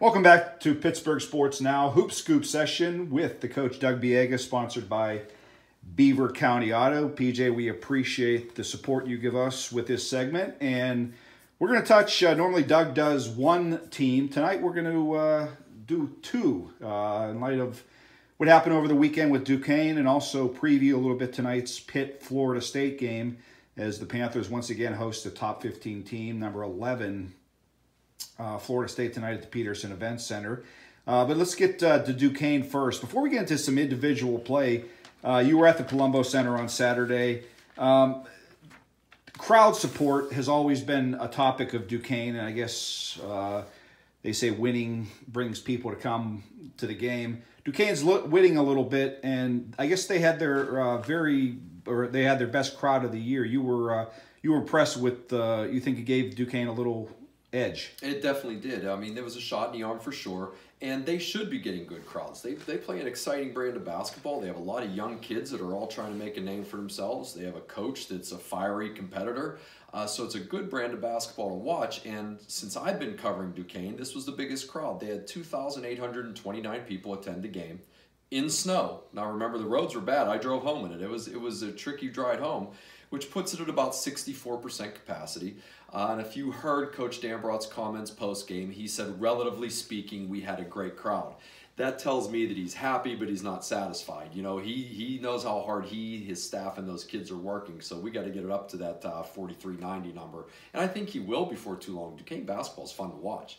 Welcome back to Pittsburgh Sports Now Hoop Scoop session with the coach Doug Biega, sponsored by Beaver County Auto. PJ, we appreciate the support you give us with this segment, and we're going to touch, normally Doug does one team. Tonight we're going to do two in light of what happened over the weekend with Duquesne, and also preview a little bit tonight's Pitt-Florida State game as the Panthers once again host the top 15 team, number 11, Florida State tonight at the Peterson Events Center. But let's get to Duquesne first. Before we get into some individual play, you were at the Palumbo Center on Saturday. Crowd support has always been a topic of Duquesne, and I guess they say winning brings people to come to the game. Duquesne's winning a little bit, and I guess they had their they had their best crowd of the year. You were impressed with you think it gave Duquesne a little edge? It definitely did. I mean, there was a shot in the arm for sure, and they should be getting good crowds. They play an exciting brand of basketball. They have a lot of young kids that are all trying to make a name for themselves. They have a coach that's a fiery competitor. So it's a good brand of basketball to watch, and since I've been covering Duquesne, this was the biggest crowd. They had 2,829 people attend the game in snow. Now remember, the roads were bad. I drove home in it. It was a tricky ride home, which puts it at about 64% capacity. And if you heard Coach Dambrot's comments post-game, he said, relatively speaking, we had a great crowd. That tells me that he's happy, but he's not satisfied. You know, he knows how hard his staff, and those kids are working, so we got to get it up to that 4390 number. And I think he will before too long. Duquesne basketball is fun to watch.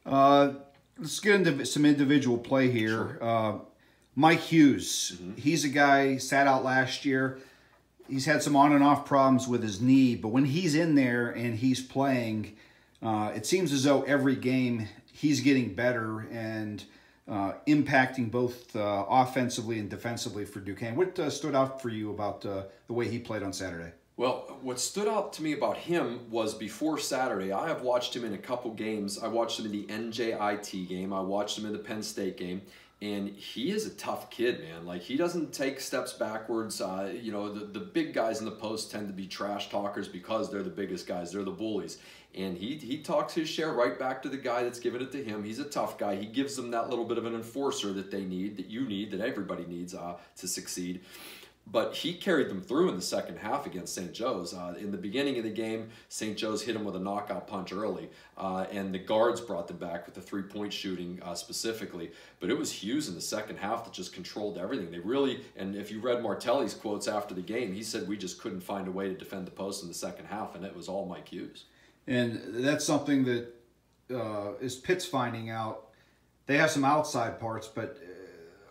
Let's get into some individual play here. Sure. Mike Hughes, he's a guy, sat out last year. He's had some on and off problems with his knee, but when he's in there and he's playing, it seems as though every game he's getting better and impacting both offensively and defensively for Duquesne. What stood out for you about the way he played on Saturday? Well, what stood out to me about him was before Saturday, I have watched him in a couple games. I watched him in the NJIT game. I watched him in the Penn State game. And he is a tough kid, man. Like, he doesn't take steps backwards. You know, the big guys in the post tend to be trash talkers because they're the biggest guys. They're the bullies. And he talks his share right back to the guy that's giving it to him. He's a tough guy. He gives them that little bit of an enforcer that they need, that you need, that everybody needs to succeed. But he carried them through in the second half against St. Joe's. In the beginning of the game, St. Joe's hit him with a knockout punch early, and the guards brought them back with the three-point shooting specifically. But it was Hughes in the second half that just controlled everything. They really, and if you read Martelli's quotes after the game, he said, we just couldn't find a way to defend the post in the second half, and it was all Mike Hughes. And that's something that is Pitt's finding out. They have some outside parts, but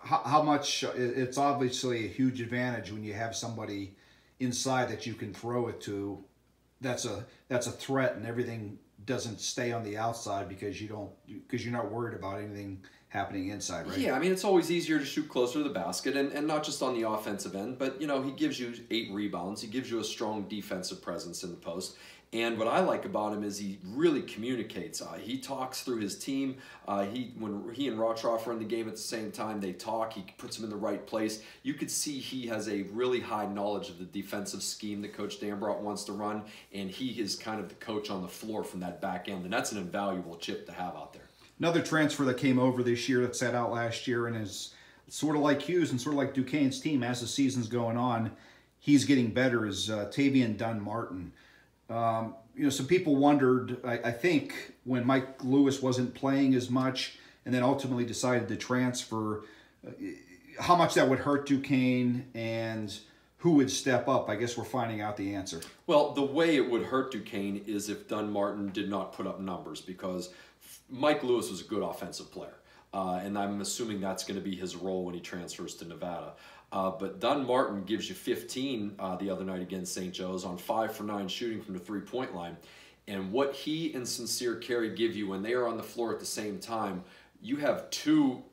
how much, it's obviously a huge advantage when you have somebody inside that you can throw it to. That's a threat, and everything doesn't stay on the outside because you're not worried about anything happening inside, right? Yeah, I mean, it's always easier to shoot closer to the basket, and not just on the offensive end, but, you know, he gives you 8 rebounds. He gives you a strong defensive presence in the post. And what I like about him is he really communicates. He talks through his team. When he and Rotroff are in the game at the same time, they talk. He puts them in the right place. You could see he has a really high knowledge of the defensive scheme that Coach Dambrot wants to run, and he is kind of the coach on the floor from that back end, and that's an invaluable chip to have out there. Another transfer that came over this year that sat out last year and is sort of like Hughes and sort of like Duquesne's team as the season's going on, he's getting better, is Tavian Dunn-Martin. You know, some people wondered, I think, when Mike Lewis wasn't playing as much and then ultimately decided to transfer, how much that would hurt Duquesne and who would step up. I guess we're finding out the answer. Well, the way it would hurt Duquesne is if Dunn-Martin did not put up numbers, because Mike Lewis was a good offensive player. And I'm assuming that's going to be his role when he transfers to Nevada. But Dunn-Martin gives you 15 the other night against St. Joe's on 5 for 9 shooting from the three-point line. And what he and Sincere Carey give you when they are on the floor at the same time, you have two,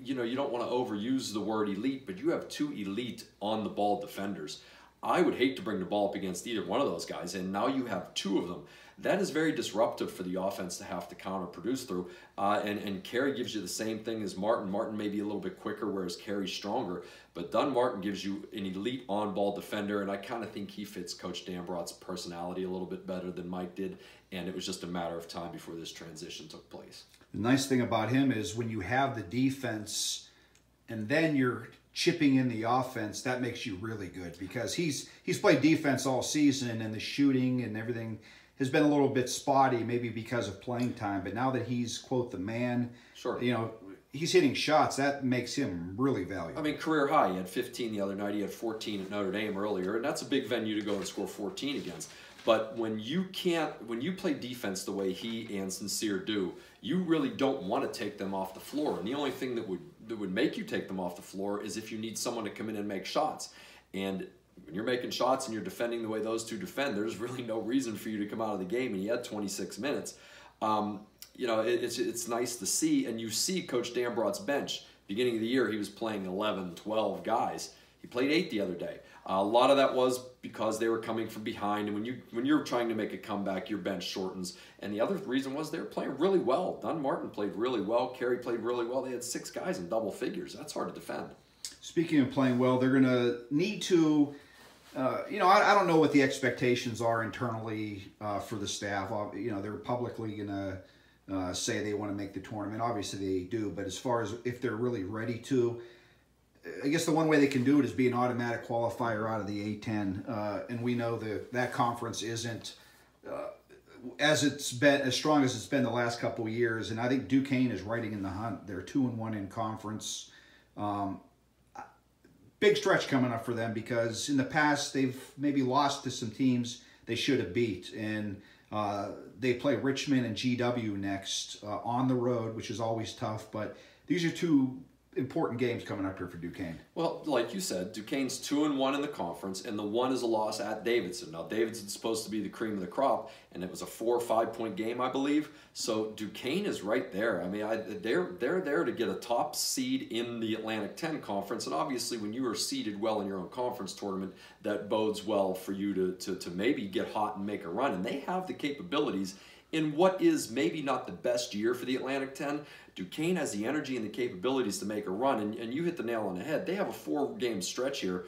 you know, you don't want to overuse the word elite, but you have 2 elite on-the-ball defenders. I would hate to bring the ball up against either one of those guys, and now you have 2 of them. that is very disruptive for the offense to have to counter produce through. And Carey gives you the same thing as Martin. Martin may be a little bit quicker, whereas Carey's stronger. But Dunn-Martin gives you an elite on-ball defender, and I kind of think he fits Coach Dambrot's personality a little bit better than Mike did, and it was just a matter of time before this transition took place. The nice thing about him is when you have the defense and then you're chipping in the offense, that makes you really good, because he's played defense all season, and the shooting and everything has been a little bit spotty, maybe because of playing time. But now that he's, quote, the man, sure, he's hitting shots, that makes him really valuable. I mean, career high. He had 15 the other night. He had 14 at Notre Dame earlier, and that's a big venue to go and score 14 against. But when you play defense the way he and Sincere do, you really don't want to take them off the floor. And the only thing that would make you take them off the floor is if you need someone to come in and make shots. And when you're making shots and you're defending the way those two defend, there's really no reason for you to come out of the game. And he had 26 minutes. It's nice to see, and you see Coach Dambrot's bench. Beginning of the year, he was playing 11, 12 guys. He played 8 the other day. A lot of that was because they were coming from behind, and when you're trying to make a comeback, your bench shortens. And the other reason was they were playing really well. Dunn-Martin played really well. Carey played really well. They had 6 guys in double figures. That's hard to defend. Speaking of playing well, they're going to need to, I don't know what the expectations are internally for the staff. They're publicly going to say they want to make the tournament. Obviously they do, but as far as if they're really ready to, I guess the one way they can do it is be an automatic qualifier out of the A10, and we know that conference isn't as strong as it's been the last couple of years. And I think Duquesne is riding in the hunt. They're 2-1 in conference. Big stretch coming up for them, because in the past they've maybe lost to some teams they should have beat, and they play Richmond and GW next on the road, which is always tough. But these are 2 important games coming up here for Duquesne. Well, like you said, Duquesne's 2-1 in the conference, and the 1 is a loss at Davidson. Now, Davidson's supposed to be the cream of the crop, and it was a 4 or 5 point game, I believe. So Duquesne is right there. I mean, they're there to get a top seed in the Atlantic 10 conference, and obviously, when you are seeded well in your own conference tournament, that bodes well for you to maybe get hot and make a run. And they have the capabilities in what is maybe not the best year for the Atlantic 10. Duquesne has the energy and the capabilities to make a run, and you hit the nail on the head. They have a 4-game stretch here.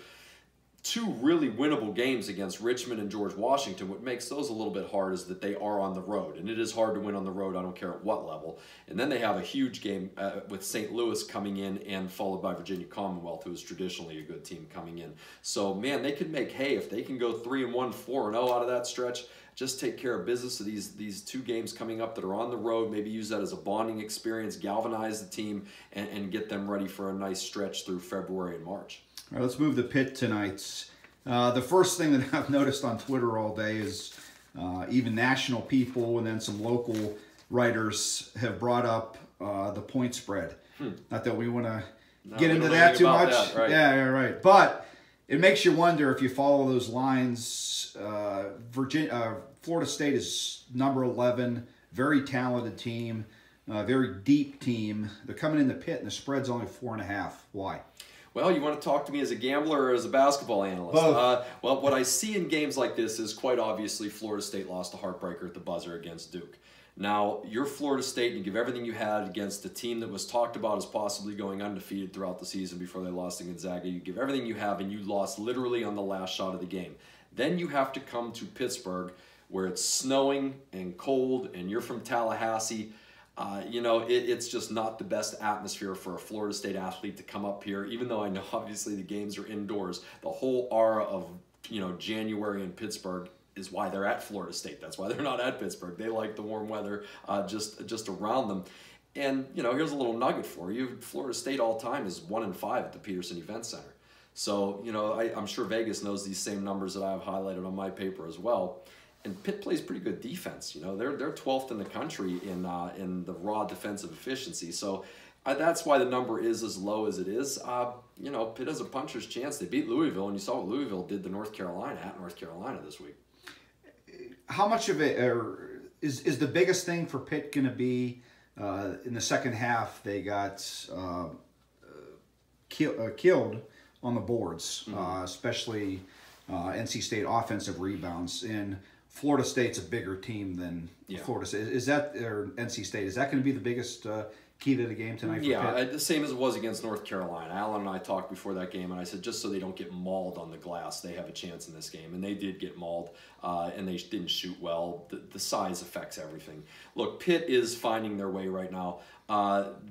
2 really winnable games against Richmond and George Washington. What makes those a little bit hard is that they are on the road, and it is hard to win on the road, I don't care at what level. And then they have a huge game with St. Louis coming in, and followed by Virginia Commonwealth, who is traditionally a good team coming in. So, man, they could make hay if they can go 3-1, 4-0 out of that stretch. Just take care of business of these 2 games coming up that are on the road. Maybe use that as a bonding experience, galvanize the team, and get them ready for a nice stretch through February and March. All right, let's move to Pitt tonight. The first thing that I've noticed on Twitter all day is even national people and then some local writers have brought up the point spread. Not that we want to get into that too much. That, right? Yeah, right. But it makes you wonder if you follow those lines. Florida State is number 11, very talented team, very deep team. They're coming into Pitt, and the spread's only 4.5. Why? Well, you want to talk to me as a gambler or as a basketball analyst? Both. Well, what I see in games like this is quite obviously Florida State lost a heartbreaker at the buzzer against Duke. Now, you're Florida State, and you give everything you had against a team that was talked about as possibly going undefeated throughout the season before they lost to Gonzaga. You give everything you have, and you lost literally on the last shot of the game. Then you have to come to Pittsburgh, where it's snowing and cold, and you're from Tallahassee. It's just not the best atmosphere for a Florida State athlete to come up here, even though I know obviously the games are indoors. The whole aura of, January in Pittsburgh is why they're at Florida State. That's why they're not at Pittsburgh. They like the warm weather just around them. And, here's a little nugget for you. Florida State all time is 1-5 at the Peterson Event Center. So, I'm sure Vegas knows these same numbers that I have highlighted on my paper as well. And Pitt plays pretty good defense. They're 12th in the country in the raw defensive efficiency. So that's why the number is as low as it is. Pitt has a puncher's chance. They beat Louisville, and you saw what Louisville did to North Carolina this week. How much of it is the biggest thing for Pitt going to be in the second half? They got killed on the boards, especially NC State offensive rebounds. And Florida State's a bigger team than Florida State. Is that, or NC State, is that going to be the biggest key to the game tonight for Pitt? The same as it was against North Carolina. Alan and I talked before that game, and I said just so they don't get mauled on the glass, they have a chance in this game. And they did get mauled, and they didn't shoot well. The size affects everything. Look, Pitt is finding their way right now.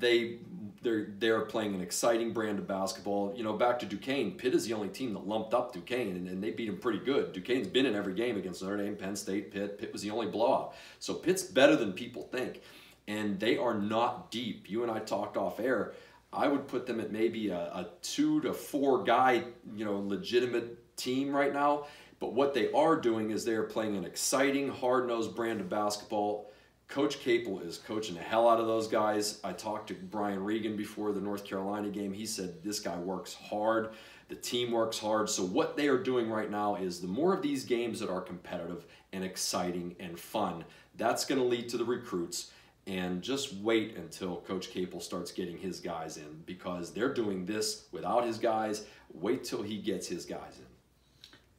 They're playing an exciting brand of basketball. You know, back to Duquesne, Pitt is the only team that lumped up Duquesne, and they beat them pretty good. Duquesne's been in every game against Notre Dame, Penn State, Pitt. Pitt was the only blowout. So Pitt's better than people think. And they are not deep. You and I talked off air. I would put them at maybe a 2 to 4 guy, legitimate team right now. But what they are doing is they're playing an exciting, hard-nosed brand of basketball. Coach Capel is coaching the hell out of those guys. I talked to Brian Regan before the North Carolina game. He said this guy works hard. The team works hard. So what they are doing right now is the more of these games that are competitive and exciting and fun, that's going to lead to the recruits. And just wait until Coach Capel starts getting his guys in, because they're doing this without his guys. Wait till he gets his guys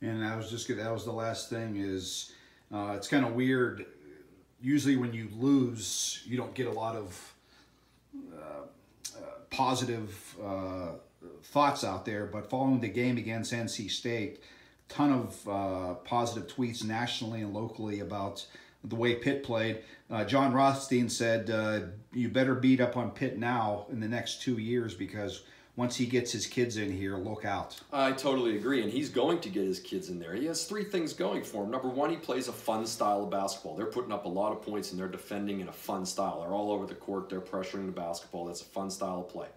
in. And that was the last thing is, it's kind of weird. Usually when you lose, you don't get a lot of positive thoughts out there. But following the game against NC State, ton of positive tweets nationally and locally about the way Pitt played. John Rothstein said, you better beat up on Pitt now in the next 2 years, because once he gets his kids in here, look out. I totally agree, and he's going to get his kids in there. He has 3 things going for him. Number 1, he plays a fun style of basketball. They're putting up a lot of points, and they're defending in a fun style. They're all over the court. They're pressuring the basketball. That's a fun style of play.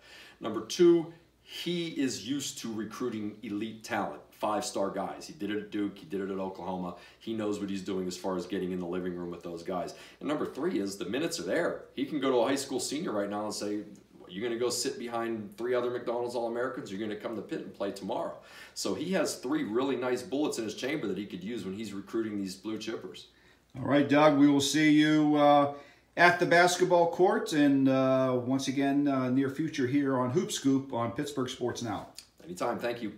Number 2, he is used to recruiting elite talent. 5-star guys. He did it at Duke. He did it at Oklahoma. He knows what he's doing as far as getting in the living room with those guys. And number 3 is the minutes are there. He can go to a high school senior right now and say, you're going to go sit behind 3 other McDonald's All-Americans, you're going to come to Pitt and play tomorrow. So he has 3 really nice bullets in his chamber that he could use when he's recruiting these blue chippers. All right, Doug, we will see you at the basketball court, and once again, near future here on Hoop Scoop on Pittsburgh Sports Now. Anytime. Thank you.